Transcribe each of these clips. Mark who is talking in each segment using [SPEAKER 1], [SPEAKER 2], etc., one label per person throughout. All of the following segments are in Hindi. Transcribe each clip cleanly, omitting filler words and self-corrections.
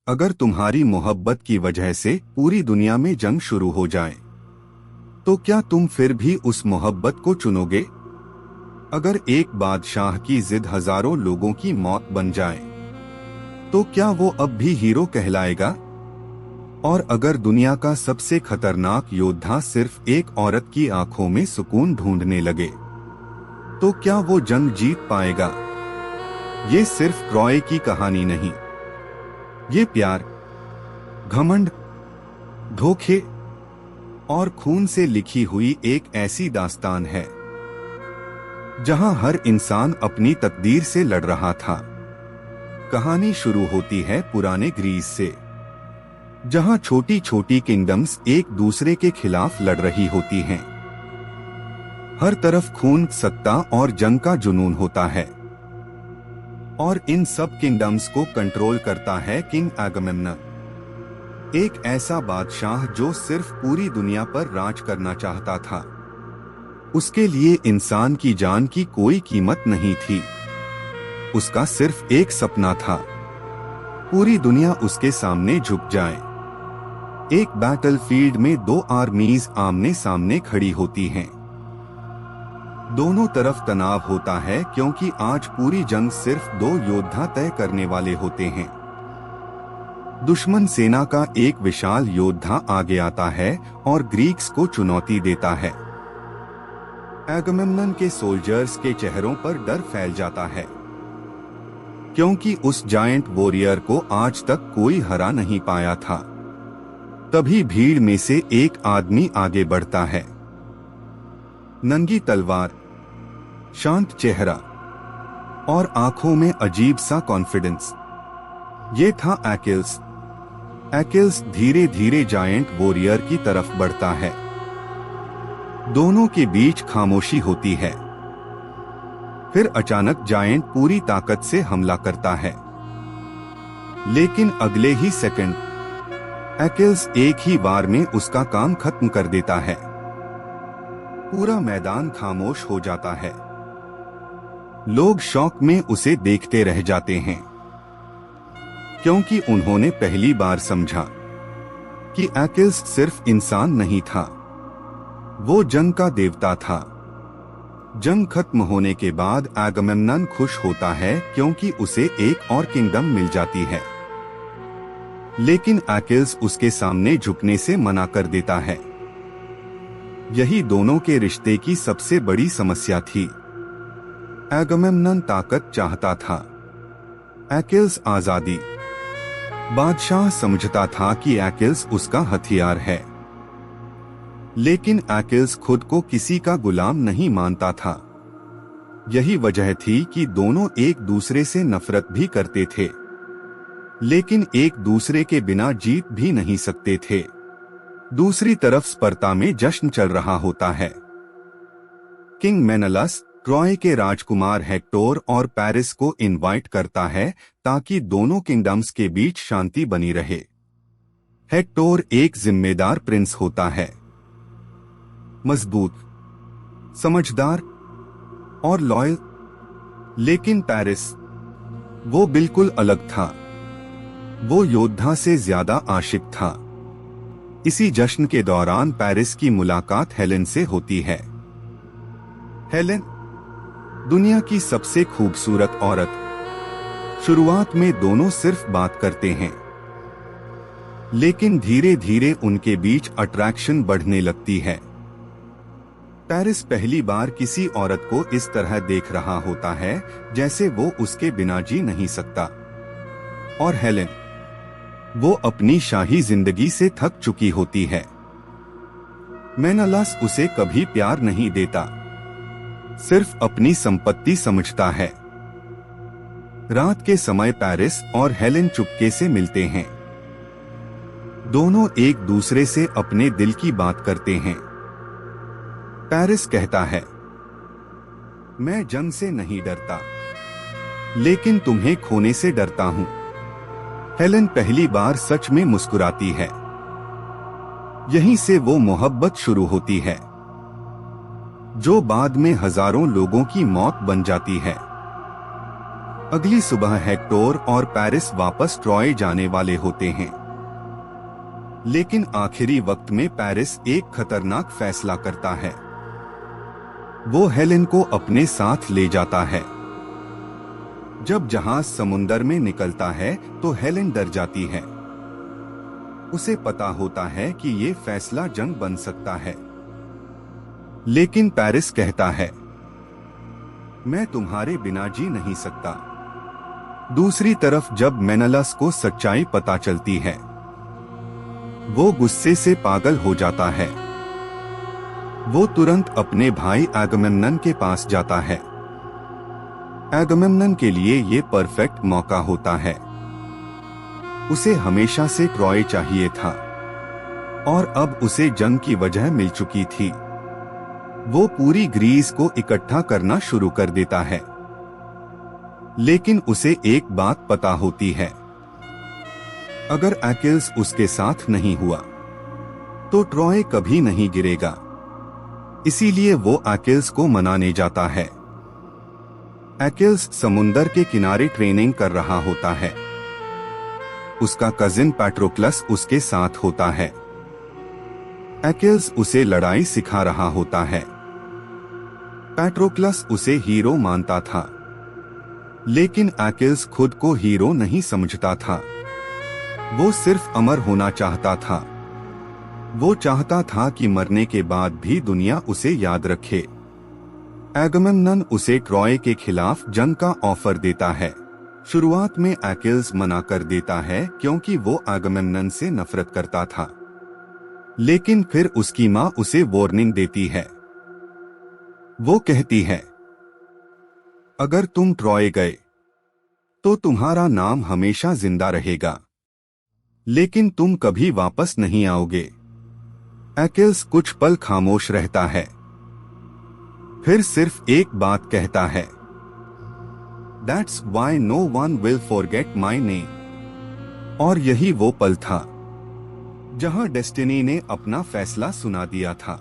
[SPEAKER 1] अगर तुम्हारी मोहब्बत की वजह से पूरी दुनिया में जंग शुरू हो जाए, तो क्या तुम फिर भी उस मोहब्बत को चुनोगे? अगर एक बादशाह की जिद हजारों लोगों की मौत बन जाए, तो क्या वो अब भी हीरो कहलाएगा? और अगर दुनिया का सबसे खतरनाक योद्धा सिर्फ एक औरत की आंखों में सुकून ढूंढने लगे, तो क्या वो जंग जीत पाएगा? ये सिर्फ ट्रॉय की कहानी नहीं, ये प्यार, घमंड, धोखे और खून से लिखी हुई एक ऐसी दास्तान है जहां हर इंसान अपनी तकदीर से लड़ रहा था। कहानी शुरू होती है पुराने ग्रीस से, जहां छोटी छोटी किंगडम्स एक दूसरे के खिलाफ लड़ रही होती हैं। हर तरफ खून, सत्ता और जंग का जुनून होता है, और इन सब किंगडम्स को कंट्रोल करता है किंग एगमेम्नन, एक ऐसा बादशाह जो सिर्फ पूरी दुनिया पर राज करना चाहता था। उसके लिए इंसान की जान की कोई कीमत नहीं थी। उसका सिर्फ एक सपना था, पूरी दुनिया उसके सामने झुक जाए। एक बैटलफील्ड में दो आर्मीज आमने सामने खड़ी होती हैं। दोनों तरफ तनाव होता है, क्योंकि आज पूरी जंग सिर्फ दो योद्धा तय करने वाले होते हैं। दुश्मन सेना का एक विशाल योद्धा आगे आता है और ग्रीक्स को चुनौती देता है। एगमेम्नन के सोल्जर्स के चेहरों पर डर फैल जाता है, क्योंकि उस जायंट वॉरियर को आज तक कोई हरा नहीं पाया था। तभी भीड़ में से एक आदमी आगे बढ़ता है। नंगी तलवार, शांत चेहरा और आंखों में अजीब सा कॉन्फिडेंस। ये था एकिल्स। एकिल्स धीरे धीरे जायंट वॉरियर की तरफ बढ़ता है। दोनों के बीच खामोशी होती है। फिर अचानक जायंट पूरी ताकत से हमला करता है, लेकिन अगले ही सेकंड एकिल्स एक ही बार में उसका काम खत्म कर देता है। पूरा मैदान खामोश हो जाता है। लोग शौक में उसे देखते रह जाते हैं, क्योंकि उन्होंने पहली बार समझा कि एकिल्स सिर्फ इंसान नहीं था, वो जंग का देवता था। जंग खत्म होने के बाद एगमेम्नन खुश होता है, क्योंकि उसे एक और किंगडम मिल जाती है। लेकिन एकिल्स उसके सामने झुकने से मना कर देता है। यही दोनों के रिश्ते की सबसे बड़ी समस्या थी। एगमेम्नन ताकत चाहता था, एकिल्स आजादी। बादशाह समझता था कि एकिल्स उसका हथियार है, लेकिन एकिल्स खुद को किसी का गुलाम नहीं मानता था। यही वजह थी कि दोनों एक दूसरे से नफरत भी करते थे, लेकिन एक दूसरे के बिना जीत भी नहीं सकते थे। दूसरी तरफ स्पर्ता में जश्न चल रहा होता है। किंग मेनलस ट्रॉय के राजकुमार हेक्टोर और पेरिस को इनवाइट करता है, ताकि दोनों किंगडम्स के बीच शांति बनी रहे। हेक्टोर एक जिम्मेदार प्रिंस होता है, मजबूत, समझदार और लॉयल। लेकिन पेरिस, वो बिल्कुल अलग था। वो योद्धा से ज्यादा आशिक था। इसी जश्न के दौरान पेरिस की मुलाकात हेलेन से होती है। हेलेन, दुनिया की सबसे खूबसूरत औरत। शुरुआत में दोनों सिर्फ बात करते हैं, लेकिन धीरे धीरे उनके बीच अट्रैक्शन बढ़ने लगती है। पेरिस पहली बार किसी औरत को इस तरह देख रहा होता है जैसे वो उसके बिना जी नहीं सकता। और हेलेन, वो अपनी शाही जिंदगी से थक चुकी होती है। मेनलस उसे कभी प्यार नहीं देता, सिर्फ अपनी संपत्ति समझता है। रात के समय पेरिस और हेलेन चुपके से मिलते हैं। दोनों एक दूसरे से अपने दिल की बात करते हैं। पेरिस कहता है, मैं जंग से नहीं डरता, लेकिन तुम्हें खोने से डरता हूं। हेलेन पहली बार सच में मुस्कुराती है। यहीं से वो मोहब्बत शुरू होती है, जो बाद में हजारों लोगों की मौत बन जाती है। अगली सुबह हेक्टोर और पेरिस वापस ट्रॉय जाने वाले होते हैं, लेकिन आखिरी वक्त में पेरिस एक खतरनाक फैसला करता है। वो हेलेन को अपने साथ ले जाता है। जब जहाज समुंदर में निकलता है तो हेलेन डर जाती है। उसे पता होता है कि ये फैसला जंग बन सकता है, लेकिन पेरिस कहता है, मैं तुम्हारे बिना जी नहीं सकता। दूसरी तरफ जब मेनेलस को सच्चाई पता चलती है, वो गुस्से से पागल हो जाता है। वो तुरंत अपने भाई अगामेम्नन के पास जाता है। अगामेम्नन के लिए ये परफेक्ट मौका होता है। उसे हमेशा से ट्रॉय चाहिए था और अब उसे जंग की वजह मिल चुकी थी। वो पूरी ग्रीस को इकट्ठा करना शुरू कर देता है, लेकिन उसे एक बात पता होती है, अगर अकिल्स उसके साथ नहीं हुआ तो ट्रॉय कभी नहीं गिरेगा। इसीलिए वो अकिल्स को मनाने जाता है। अकिल्स समुंदर के किनारे ट्रेनिंग कर रहा होता है। उसका कजिन पैट्रोक्लस उसके साथ होता है। अकिल्स उसे लड़ाई सिखा रहा होता है। पैट्रोक्लस उसे हीरो मानता था, लेकिन अकिल्स खुद को हीरो नहीं समझता था। वो सिर्फ अमर होना चाहता था। वो चाहता था कि मरने के बाद भी दुनिया उसे याद रखे। अगामेम्नन उसे ट्रॉय के खिलाफ जंग का ऑफर देता है। शुरुआत में अकिल्स मना कर देता है क्योंकि वो अगामेम्नन से नफरत करता था, लेकिन फिर उसकी माँ उसे वार्निंग देती है। वो कहती है, अगर तुम ट्रॉय गए तो तुम्हारा नाम हमेशा जिंदा रहेगा, लेकिन तुम कभी वापस नहीं आओगे। अकिल्स कुछ पल खामोश रहता है, फिर सिर्फ एक बात कहता है, That's why no one will forget my name। और यही वो पल था जहां डेस्टिनी ने अपना फैसला सुना दिया था।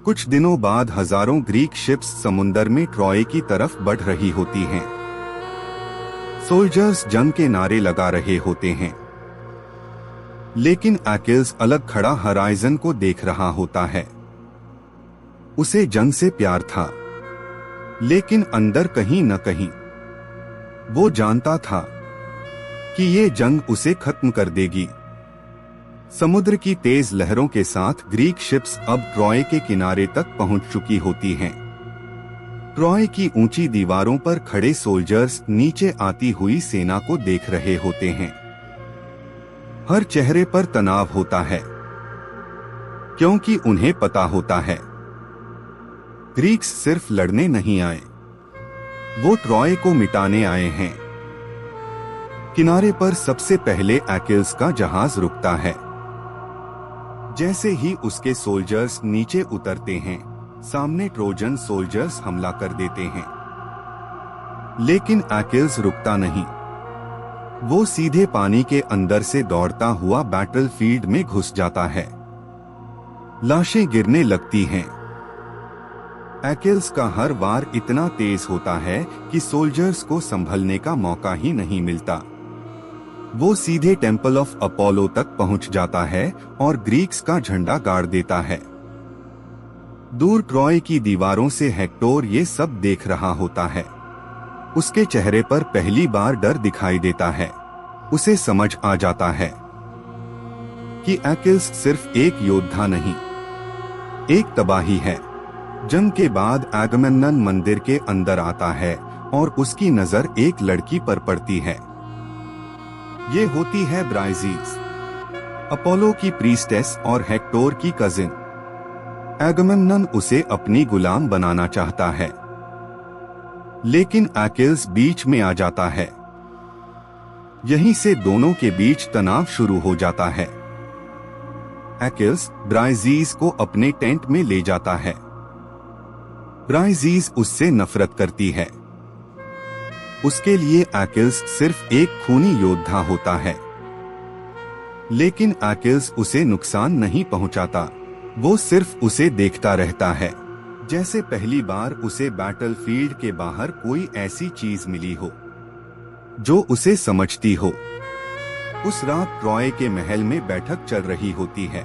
[SPEAKER 1] कुछ दिनों बाद हजारों ग्रीक शिप्स समुंदर में ट्रॉय की तरफ बढ़ रही होती हैं। सोल्जर्स जंग के नारे लगा रहे होते हैं, लेकिन अकिल्स अलग खड़ा हराइजन को देख रहा होता है। उसे जंग से प्यार था, लेकिन अंदर कहीं न कहीं वो जानता था कि ये जंग उसे खत्म कर देगी। समुद्र की तेज लहरों के साथ ग्रीक शिप्स अब ट्रॉय के किनारे तक पहुंच चुकी होती हैं। ट्रॉय की ऊंची दीवारों पर खड़े सोल्जर्स नीचे आती हुई सेना को देख रहे होते हैं। हर चेहरे पर तनाव होता है, क्योंकि उन्हें पता होता है ग्रीक्स सिर्फ लड़ने नहीं आए, वो ट्रॉय को मिटाने आए हैं। किनारे पर सबसे पहले अकिल्स का जहाज रुकता है। जैसे ही उसके सोल्जर्स नीचे उतरते हैं, सामने ट्रोजन सोल्जर्स हमला कर देते हैं, लेकिन अकिल्स रुकता नहीं। वो सीधे पानी के अंदर से दौड़ता हुआ बैटलफील्ड में घुस जाता है। लाशें गिरने लगती हैं। अकिल्स का हर वार इतना तेज होता है कि सोल्जर्स को संभलने का मौका ही नहीं मिलता। वो सीधे टेंपल ऑफ अपोलो तक पहुंच जाता है और ग्रीक्स का झंडा गाड़ देता है। दूर ट्रॉय की दीवारों से हेक्टोर ये सब देख रहा होता है। उसके चेहरे पर पहली बार डर दिखाई देता है। उसे समझ आ जाता है कि अकिल्स सिर्फ एक योद्धा नहीं, एक तबाही है। जंग के बाद अगामेम्नन मंदिर के अंदर आता है और उसकी नजर एक लड़की पर पड़ती है। ये होती है ब्राइजीज, अपोलो की प्रीस्टेस और हेक्टोर की कजिन। अगामेम्नन उसे अपनी गुलाम बनाना चाहता है, लेकिन अकिल्स बीच में आ जाता है। यहीं से दोनों के बीच तनाव शुरू हो जाता है। अकिल्स ब्राइजीज को अपने टेंट में ले जाता है। ब्राइजीज उससे नफरत करती है। उसके लिए अकिल्स सिर्फ एक खूनी योद्धा होता है, लेकिन अकिल्स उसे नुकसान नहीं पहुंचाता। वो सिर्फ उसे देखता रहता है, जैसे पहली बार उसे बैटलफील्ड के बाहर कोई ऐसी चीज मिली हो जो उसे समझती हो। उस रात ट्रॉय के महल में बैठक चल रही होती है।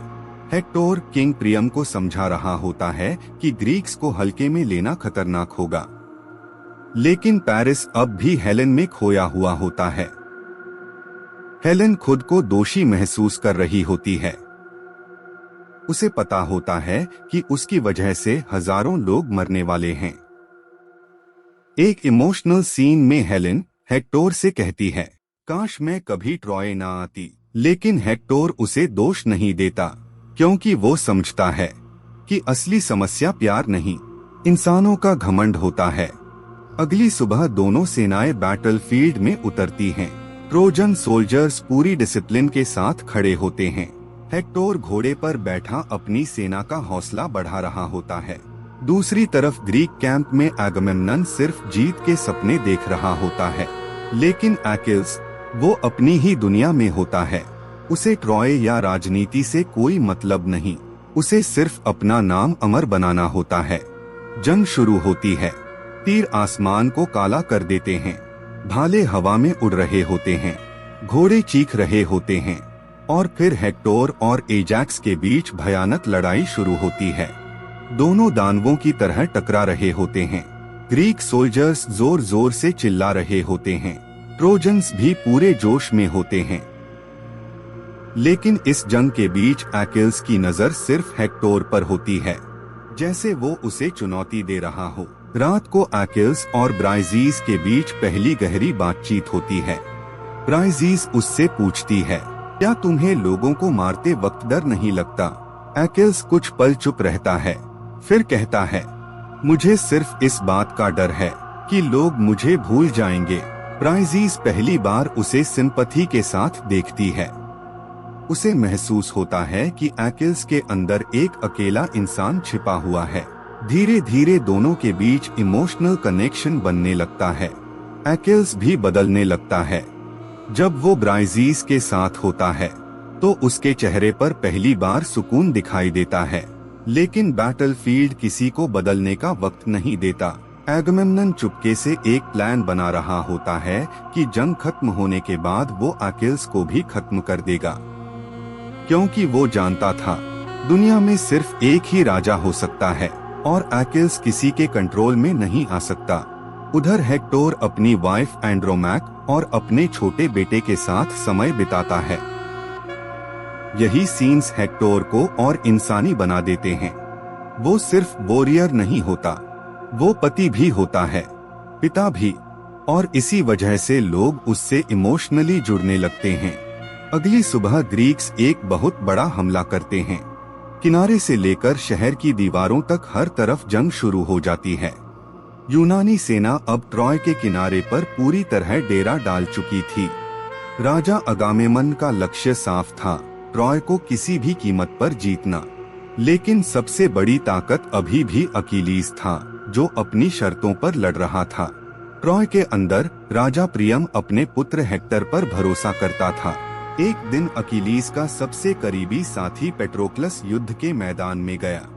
[SPEAKER 1] हेक्टर किंग प्रियम को समझा रहा होता है कि ग्रीक्स को हल्के में लेना खतरनाक होगा, लेकिन पेरिस अब भी हेलेन में खोया हुआ होता है। हेलेन खुद को दोषी महसूस कर रही होती है। उसे पता होता है कि उसकी वजह से हजारों लोग मरने वाले हैं। एक इमोशनल सीन में हेलेन हेक्टर से कहती है, काश मैं कभी ट्रॉय ना आती। लेकिन हेक्टर उसे दोष नहीं देता, क्योंकि वो समझता है कि असली समस्या प्यार नहीं, इंसानों का घमंड होता है। अगली सुबह दोनों सेनाएं बैटलफील्ड में उतरती हैं। ट्रोजन सोल्जर्स पूरी डिसिप्लिन के साथ खड़े होते हैं। हेक्टर घोड़े पर बैठा अपनी सेना का हौसला बढ़ा रहा होता है। दूसरी तरफ ग्रीक कैंप में एगमेम्नन सिर्फ जीत के सपने देख रहा होता है। लेकिन अकिल्स, वो अपनी ही दुनिया में होता है। उसे ट्रॉय या राजनीति से कोई मतलब नहीं, उसे सिर्फ अपना नाम अमर बनाना होता है। जंग शुरू होती है। तीर आसमान को काला कर देते हैं, भाले हवा में उड़ रहे होते हैं, घोड़े चीख रहे होते हैं, और फिर हेक्टर और एजैक्स के बीच भयानक लड़ाई शुरू होती है। दोनों दानवों की तरह टकरा रहे होते हैं। ग्रीक सोल्जर्स जोर जोर से चिल्ला रहे होते हैं, ट्रोजन्स भी पूरे जोश में होते हैं। लेकिन इस जंग के बीच अकिल्स की नजर सिर्फ हेक्टर पर होती है, जैसे वो उसे चुनौती दे रहा हो। रात को अकिल्स और ब्राइजीज के बीच पहली गहरी बातचीत होती है। ब्राइजीज उससे पूछती है, क्या तुम्हें लोगों को मारते वक्त डर नहीं लगता? अकिल्स कुछ पल चुप रहता है, फिर कहता है, मुझे सिर्फ इस बात का डर है कि लोग मुझे भूल जाएंगे। ब्राइजीज पहली बार उसे सिंपैथी के साथ देखती है। उसे महसूस होता है कि अकिल्स के अंदर एक अकेला इंसान छिपा हुआ है। धीरे धीरे दोनों के बीच इमोशनल कनेक्शन बनने लगता है। अकिल्स भी बदलने लगता है। जब वो ब्राइजीज के साथ होता है तो उसके चेहरे पर पहली बार सुकून दिखाई देता है। लेकिन बैटलफील्ड किसी को बदलने का वक्त नहीं देता। एगमेम्नन चुपके से एक प्लान बना रहा होता है कि जंग खत्म होने के बाद वो अकिल्स को भी खत्म कर देगा, क्योंकि वो जानता था दुनिया में सिर्फ एक ही राजा हो सकता है और अकिल्स किसी के कंट्रोल में नहीं आ सकता। उधर हेक्टर अपनी वाइफ एंड्रोमैक और अपने छोटे बेटे के साथ समय बिताता है। यही सीन्स हेक्टर को और इंसानी बना देते हैं। वो सिर्फ वॉरियर नहीं होता, वो पति भी होता है, पिता भी, और इसी वजह से लोग उससे इमोशनली जुड़ने लगते हैं। अगली सुबह ग्रीक्स एक बहुत बड़ा हमला करते हैं। किनारे से लेकर शहर की दीवारों तक हर तरफ जंग शुरू हो जाती है। यूनानी सेना अब ट्रॉय के किनारे पर पूरी तरह डेरा डाल चुकी थी। राजा अगामेमन का लक्ष्य साफ था, ट्रॉय को किसी भी कीमत पर जीतना। लेकिन सबसे बड़ी ताकत अभी भी अकीलीस था, जो अपनी शर्तों पर लड़ रहा था। ट्रॉय के अंदर राजा प्रियम अपने पुत्र हेक्टर पर भरोसा करता था। एक दिन अकीलीस का सबसे करीबी साथी पेट्रोक्लस युद्ध के मैदान में गया।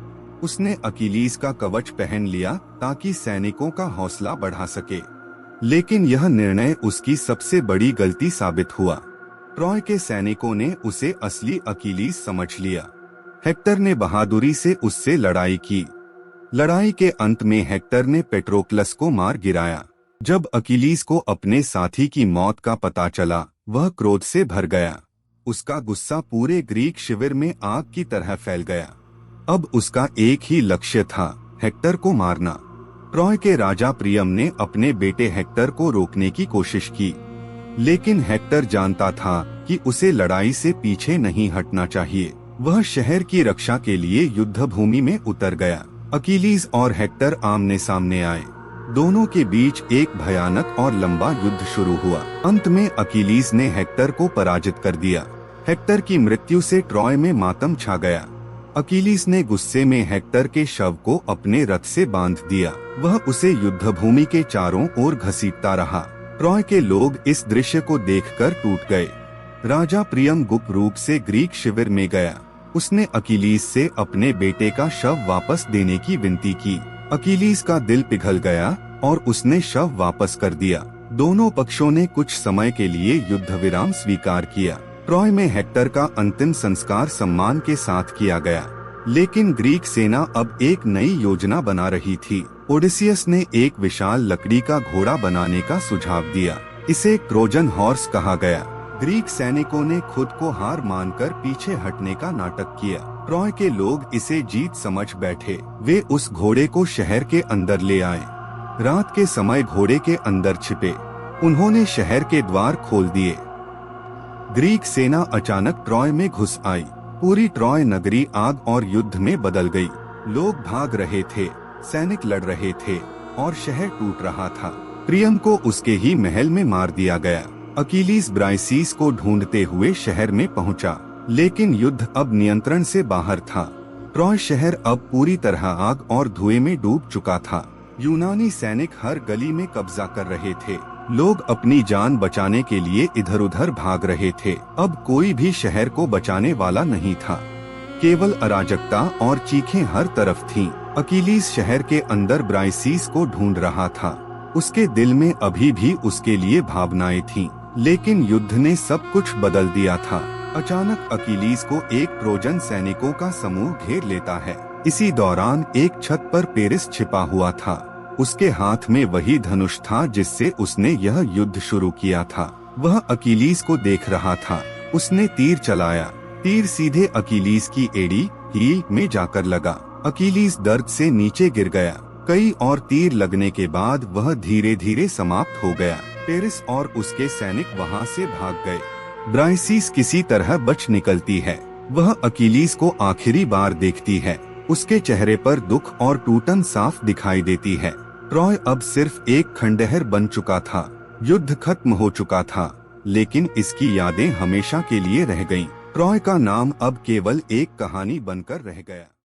[SPEAKER 1] उसने अकीलीस का कवच पहन लिया ताकि सैनिकों का हौसला बढ़ा सके। लेकिन यह निर्णय उसकी सबसे बड़ी गलती साबित हुआ। ट्रॉय के सैनिकों ने उसे असली अकीलीस समझ लिया। हेक्टर ने बहादुरी से उससे लड़ाई की। लड़ाई के अंत में हेक्टर ने पेट्रोक्लस को मार गिराया। जब अकीलीस को अपने साथी की मौत का पता चला, वह क्रोध से भर गया। उसका गुस्सा पूरे ग्रीक शिविर में आग की तरह फैल गया। अब उसका एक ही लक्ष्य था, हेक्टर को मारना। ट्रॉय के राजा प्रियम ने अपने बेटे हेक्टर को रोकने की कोशिश की, लेकिन हेक्टर जानता था कि उसे लड़ाई से पीछे नहीं हटना चाहिए। वह शहर की रक्षा के लिए युद्ध भूमि में उतर गया। अकीलीस और हेक्टर आमने सामने आए। दोनों के बीच एक भयानक और लंबा युद्ध शुरू हुआ। अंत में अकीलीस ने हेक्टर को पराजित कर दिया। हेक्टर की मृत्यु से ट्रॉय में मातम छा गया। अकीलीस ने गुस्से में हेक्टर के शव को अपने रथ से बांध दिया। वह उसे युद्ध भूमि के चारों ओर घसीटता रहा। ट्रॉय के लोग इस दृश्य को देखकर टूट गए। राजा प्रियम गुप्त रूप से ग्रीक शिविर में गया। उसने अकीलीस से अपने बेटे का शव वापस देने की विनती की। अकीलीस का दिल पिघल गया और उसने शव वापस कर दिया। दोनों पक्षों ने कुछ समय के लिए युद्ध विराम स्वीकार किया। ट्रॉय में हेक्टर का अंतिम संस्कार सम्मान के साथ किया गया, लेकिन ग्रीक सेना अब एक नई योजना बना रही थी। ओडिसियस ने एक विशाल लकड़ी का घोड़ा बनाने का सुझाव दिया। इसे ट्रोजन हॉर्स कहा गया। ग्रीक सैनिकों ने खुद को हार मानकर पीछे हटने का नाटक किया। ट्रॉय के लोग इसे जीत समझ बैठे। वे उस घोड़े को शहर के अंदर ले आए। रात के समय घोड़े के अंदर छिपे। उन्होंने शहर के द्वार खोल दिए। ग्रीक सेना अचानक ट्रॉय में घुस आई। पूरी ट्रॉय नगरी आग और युद्ध में बदल गई। लोग भाग रहे थे, सैनिक लड़ रहे थे और शहर टूट रहा था। प्रियम को उसके ही महल में मार दिया गया। अकीलीस ब्राइसिस को ढूंढते हुए शहर में पहुंचा, लेकिन युद्ध अब नियंत्रण से बाहर था। ट्रॉय शहर अब पूरी तरह आग और धुएं में डूब चुका था। यूनानी सैनिक हर गली में कब्जा कर रहे थे। लोग अपनी जान बचाने के लिए इधर उधर भाग रहे थे। अब कोई भी शहर को बचाने वाला नहीं था। केवल अराजकता और चीखें हर तरफ थीं। अकीलीस शहर के अंदर ब्राइसिस को ढूंढ रहा था। उसके दिल में अभी भी उसके लिए भावनाएं थीं, लेकिन युद्ध ने सब कुछ बदल दिया था। अचानक अकीलीस को एक ट्रोजन सैनिकों का समूह घेर लेता है। इसी दौरान एक छत पर पेरिस छिपा हुआ था। उसके हाथ में वही धनुष था जिससे उसने यह युद्ध शुरू किया था। वह अकीलीस को देख रहा था। उसने तीर चलाया। तीर सीधे अकीलीस की एड़ी हील में जाकर लगा। अकीलीस दर्द से नीचे गिर गया। कई और तीर लगने के बाद वह धीरे धीरे समाप्त हो गया। पेरिस और उसके सैनिक वहां से भाग गए। ब्राइसिस किसी तरह बच निकलती है। वह अकीलीस को आखिरी बार देखती है। उसके चेहरे पर दुख और टूटन साफ दिखाई देती है। ट्रॉय अब सिर्फ एक खंडहर बन चुका था। युद्ध खत्म हो चुका था, लेकिन इसकी यादें हमेशा के लिए रह गईं। ट्रॉय का नाम अब केवल एक कहानी बनकर रह गया।